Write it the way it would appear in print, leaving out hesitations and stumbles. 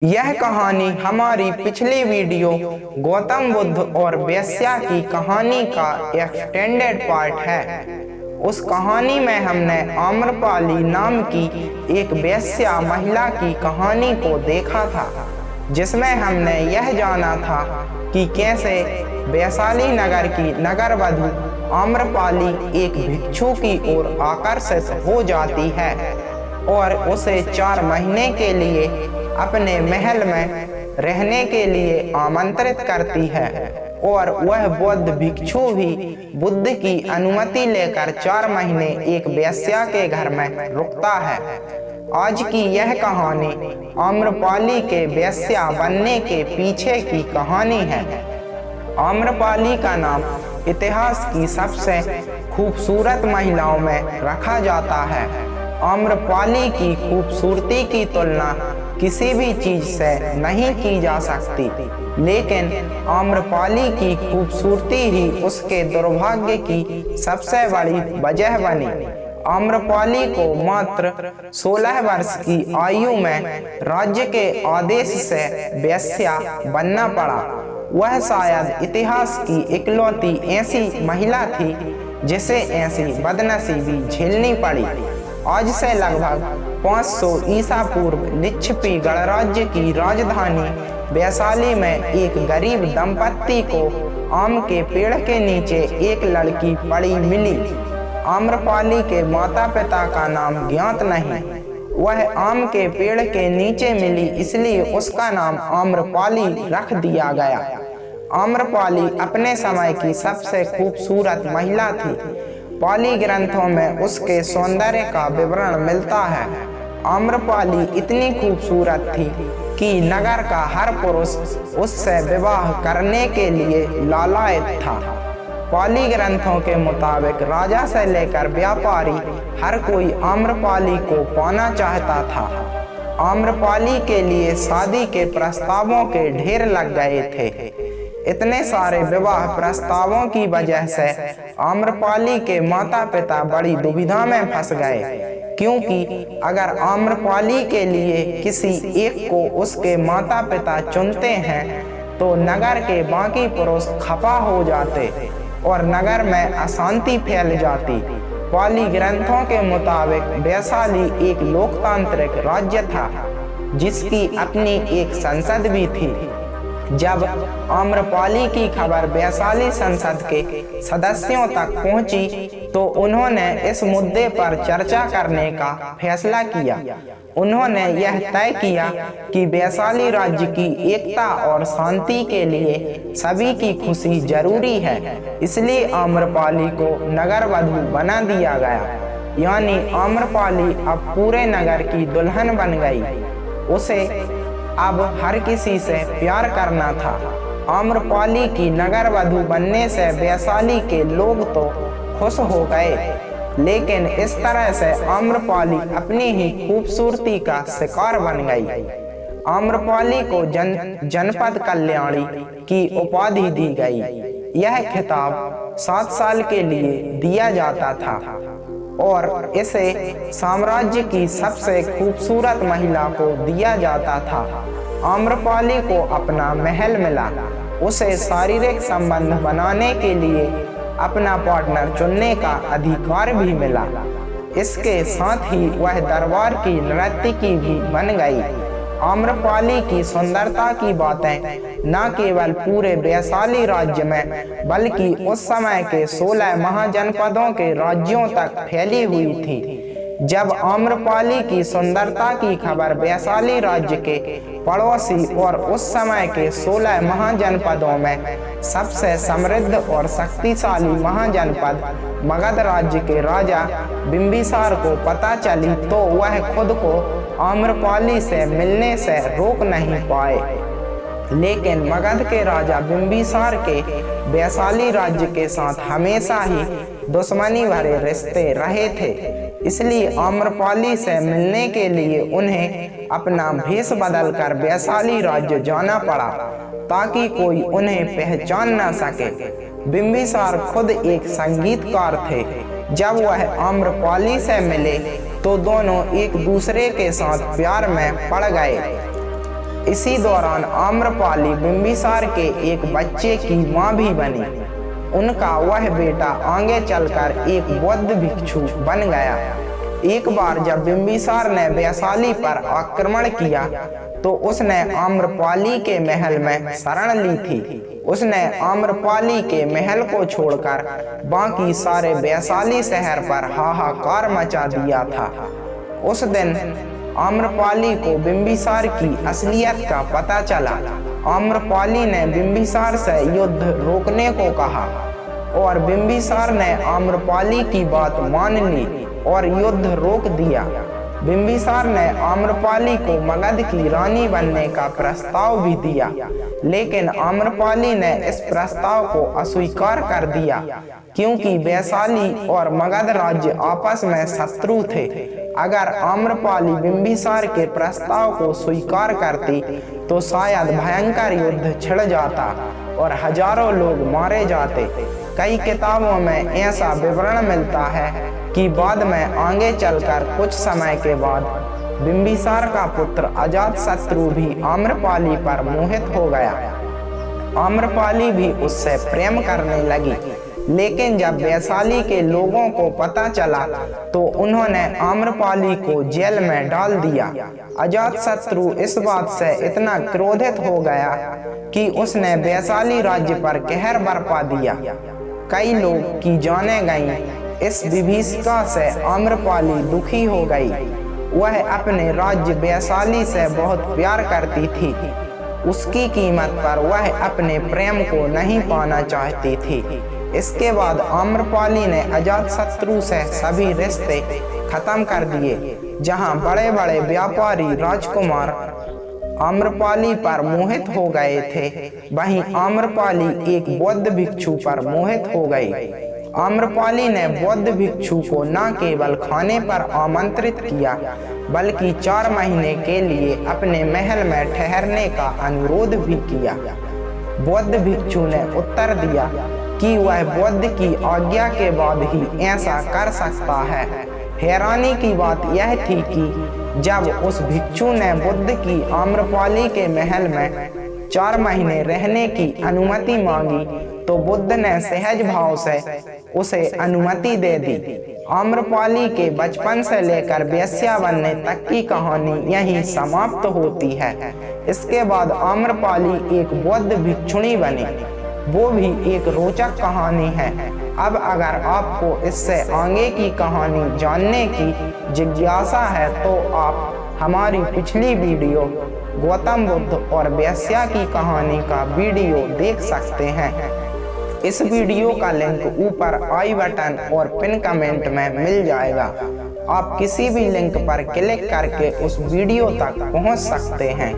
यह कहानी हमारी पिछली वीडियो गौतम बुद्ध और वेश्या की कहानी का एक्सटेंडेड पार्ट है। उस कहानी में हमने आम्रपाली नाम की एक वेश्या महिला की कहानी को देखा था, जिसमें हमने यह जाना था कि कैसे वैशाली नगर की नगरवधू आम्रपाली एक भिक्षु की ओर आकर्षित हो जाती है और उसे 4 महीने के लिए अपने महल में रहने के लिए आमंत्रित करती है और वह बौद्ध भिक्षु भी बुद्ध की अनुमति लेकर 4 महीने एक वेश्या के घर में रुकता है। आज की यह कहानी आम्रपाली के वेश्या बनने के पीछे की कहानी है। आम्रपाली का नाम इतिहास की सबसे खूबसूरत महिलाओं में रखा जाता है। आम्रपाली की खूबसूरती की तुलना किसी भी चीज से नहीं की जा सकती, लेकिन आम्रपाली की खूबसूरती ही उसके दुर्भाग्य की सबसे बड़ी वजह बनी। आम्रपाली को मात्र 16 वर्ष की आयु में राज्य के आदेश से वेश्या बनना पड़ा। वह शायद इतिहास की इकलौती ऐसी महिला थी जिसे ऐसी बदनसीबी झेलनी पड़ी। आज से लगभग 500 ईसा पूर्व लिच्छवी गणराज्य की राजधानी वैशाली में एक गरीब दंपत्ति को आम के पेड़ के नीचे एक लड़की पड़ी मिली। आम्रपाली के माता पिता का नाम ज्ञात नहीं। वह आम के पेड़ के नीचे मिली, इसलिए उसका नाम आम्रपाली रख दिया गया। आम्रपाली अपने समय की सबसे खूबसूरत महिला थी। पाली ग्रंथों में उसके सौंदर्य का विवरण मिलता है। आम्रपाली इतनी खूबसूरत थी कि नगर का हर पुरुष उससे विवाह करने के लिए लालायित था। पाली ग्रंथों के मुताबिक राजा से लेकर व्यापारी हर कोई आम्रपाली को पाना चाहता था। आम्रपाली के लिए शादी के प्रस्तावों के ढेर लग गए थे। इतने सारे विवाह प्रस्तावों की वजह से आम्रपाली के माता पिता बड़ी दुविधा में फंस गए, क्योंकि अगर आम्रपाली के लिए किसी एक को उसके माता पिता चुनते हैं तो नगर के बाकी पुरुष खफा हो जाते और नगर में अशांति फैल जाती। पाली ग्रंथों के मुताबिक वैशाली एक लोकतांत्रिक राज्य था जिसकी अपनी एक संसद भी थी। जब आम्रपाली की खबर वैशाली संसद के सदस्यों तक पहुंची तो उन्होंने इस मुद्दे पर चर्चा करने का फैसला किया। उन्होंने यह तय किया कि वैशाली राज्य की एकता और शांति के लिए सभी की खुशी जरूरी है, इसलिए आम्रपाली को नगरवधू बना दिया गया। यानी आम्रपाली अब पूरे नगर की दुल्हन बन गई। उसे अब हर किसी से प्यार करना था। आम्रपाली की नगरवधू बनने से वैशाली के लोग तो खुश हो गए, लेकिन इस तरह से आम्रपाली अपनी ही खूबसूरती का शिकार बन गई। आम्रपाली को जनपद कल्याणी की उपाधि दी गई। यह खिताब 7 साल के लिए दिया जाता था और इसे साम्राज्य की सबसे खूबसूरत महिला को दिया जाता था। आम्रपाली को अपना महल मिला। उसे शारीरिक संबंध बनाने के लिए अपना पार्टनर चुनने का अधिकार भी मिला। इसके साथ ही वह दरबार की नर्तकी भी बन गई। आम्रपाली की सुंदरता की बातें न केवल पूरे वैशाली राज्य में बल्कि उस समय के 16 महाजनपदों के राज्यों तक फैली हुई थी। जब आम्रपाली की सुंदरता की खबर वैशाली राज्य के पड़ोसी और उस समय के 16 महाजनपदों में सबसे समृद्ध और शक्तिशाली महाजनपद मगध राज्य के राजा बिंबिसार को पता चली तो वह खुद को आम्रपाली से मिलने से रोक नहीं पाए। लेकिन मगध के राजा बिंबिसार के वैशाली राज्य के साथ हमेशा ही दुश्मनी भरे रिश्ते रहे थे, इसलिए आम्रपाली से मिलने के लिए उन्हें अपना भेष बदलकर वैशाली राज्य जाना पड़ा ताकि कोई उन्हें पहचान न सके। बिंबिसार खुद एक संगीतकार थे। जब वह आम्रपाली से मिले तो दोनों एक दूसरे के साथ प्यार में पड़ गए। इसी दौरान आम्रपाली बिंबिसार के एक बच्चे की मां भी बनी। उनका वह बेटा आगे चलकर एक बौद्ध भिक्षु बन गया। एक बार जब बिंबिसार ने वैशाली पर आक्रमण किया तो उसने आम्रपाली के महल में शरण ली थी। उसने आम्रपाली के महल को छोड़कर बाकी सारे वैशाली शहर पर हाहाकार मचा दिया था। उस दिन आम्रपाली को बिंबिसार की असलियत का पता चला। आम्रपाली ने बिंबिसार से युद्ध रोकने को कहा और बिंबिसार ने आम्रपाली की बात मान ली और युद्ध रोक दिया। बिंबिसार ने आम्रपाली को मगध की रानी बनने का प्रस्ताव भी दिया, लेकिन आम्रपाली ने इस प्रस्ताव को अस्वीकार कर दिया क्योंकि वैशाली और मगध राज्य आपस में शत्रु थे। अगर आम्रपाली बिंबिसार के प्रस्ताव को स्वीकार करती तो शायद भयंकर युद्ध छिड़ जाता और हजारों लोग मारे जाते। कई किताबों में ऐसा विवरण मिलता है कि बाद में आगे चलकर कुछ समय के बाद बिंबिसार का पुत्र अजातशत्रु भी आम्रपाली पर मोहित हो गया। आम्रपाली भी उससे प्रेम करने लगी, लेकिन जब वैशाली के लोगों को पता चला तो उन्होंने आम्रपाली को जेल में डाल दिया। अजातशत्रु इस बात से इतना क्रोधित हो गया कि उसने वैशाली राज्य पर कहर बरपा दिया। कई लोग की जाने गईं। इस विभीषिका से आम्रपाली दुखी हो गई। वह अपने राज्य वैशाली से बहुत प्यार करती थी। उसकी कीमत पर वह अपने प्रेम को नहीं पाना चाहती थी। इसके बाद आम्रपाली ने अजातशत्रु से सभी रिश्ते खत्म कर दिए। जहां बड़े बड़े व्यापारी राजकुमार आम्रपाली पर मोहित हो गए थे, वहीं आम्रपाली एक बौद्ध भिक्षु पर मोहित हो गई। आम्रपाली ने बौद्ध भिक्षु को न केवल खाने पर आमंत्रित किया, बल्कि 4 महीने के लिए अपने महल में ठहरने का अनुरोध भी किया। बौद्ध भिक्षु ने उत्तर दिया कि वह बुद्ध की आज्ञा के बाद ही ऐसा कर सकता है। हैरानी की बात यह थी कि जब उस भिक्षु ने बुद्ध की आम्रपाली के महल में 4 महीने रहने की अनुमति मांगी तो बुद्ध ने सहज भाव से उसे अनुमति दे दी। आम्रपाली के बचपन से लेकर वेश्या बनने तक की कहानी यहीं समाप्त होती है। इसके बाद आम्रपाली एक बौद्ध भिक्षुणी बनी। वो भी एक रोचक कहानी है। अब अगर आपको इससे आगे की कहानी जानने की जिज्ञासा है तो आप हमारी पिछली वीडियो गौतम बुद्ध और वेश्या की कहानी का वीडियो देख सकते हैं। इस वीडियो का लिंक ऊपर आई बटन और पिन कमेंट में मिल जाएगा। आप किसी भी लिंक पर क्लिक करके उस वीडियो तक पहुंच सकते हैं।